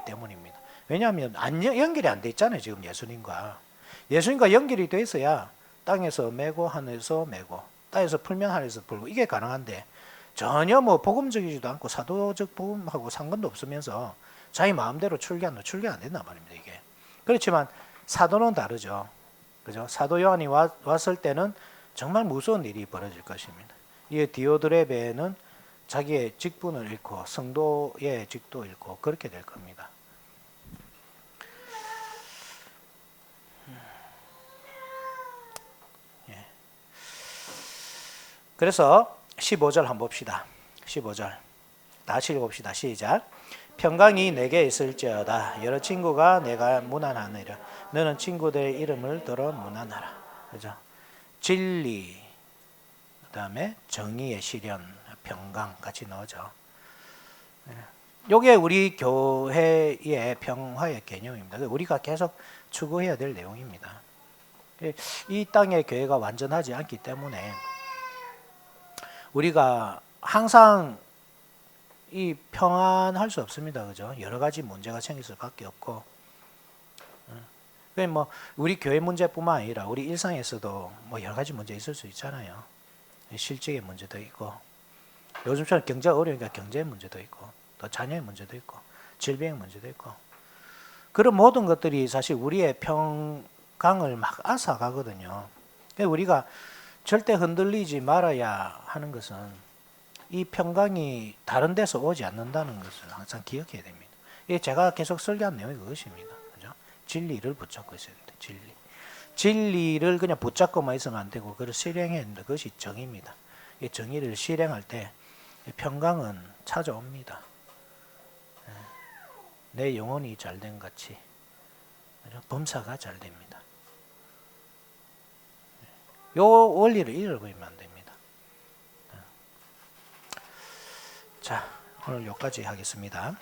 때문입니다. 왜냐하면 연결이 안 돼 있잖아요. 지금 예수님과 연결이 돼 있어야 땅에서 매고 하늘에서 매고 땅에서 풀면 하늘에서 풀고 이게 가능한데, 전혀 뭐 복음적이지도 않고 사도적 복음하고 상관도 없으면서 자기 마음대로 출교 안 된단 말입니다. 이게. 그렇지만 사도는 다르죠. 그죠? 사도 요한이 왔을 때는 정말 무서운 일이 벌어질 것입니다. 이 디오드레베는 자기의 직분을 잃고 성도의 직도 잃고 그렇게 될 겁니다. 그래서 15절 한번 봅시다. 15절 다시 읽어봅시다. 시작. 평강이 내게 있을지어다. 여러 친구가 내가 무난하느라. 너는 친구들의 이름을 들어 무난하라. 그죠? 진리, 그 다음에 정의의 실현, 평강 같이 넣어줘. 이게 우리 교회의 평화의 개념입니다. 우리가 계속 추구해야 될 내용입니다. 이 땅의 교회가 완전하지 않기 때문에 우리가 항상 이 평안할 수 없습니다. 그죠? 여러 가지 문제가 생길 수밖에 없고. 뭐 우리 교회 문제뿐만 아니라 우리 일상에서도 뭐 여러 가지 문제 있을 수 있잖아요. 실직의 문제도 있고, 요즘처럼 경제가 어려우니까 경제의 문제도 있고, 또 자녀의 문제도 있고, 질병의 문제도 있고. 그런 모든 것들이 사실 우리의 평강을 막 앗아가거든요. 우리가 절대 흔들리지 말아야 하는 것은 이 평강이 다른 데서 오지 않는다는 것을 항상 기억해야 됩니다. 제가 계속 설교한 내용이 그것입니다. 그죠? 진리를 붙잡고 있어야 됩니다. 진리를 그냥 붙잡고만 있으면 안 되고 그걸 실행해야 된다. 그것이 정의입니다. 이 정의를 실행할 때 평강은 찾아옵니다. 내 영혼이 잘된 같이 범사가 잘 됩니다. 요 원리를 잃어버리면 안 됩니다. 자, 오늘 여기까지 하겠습니다.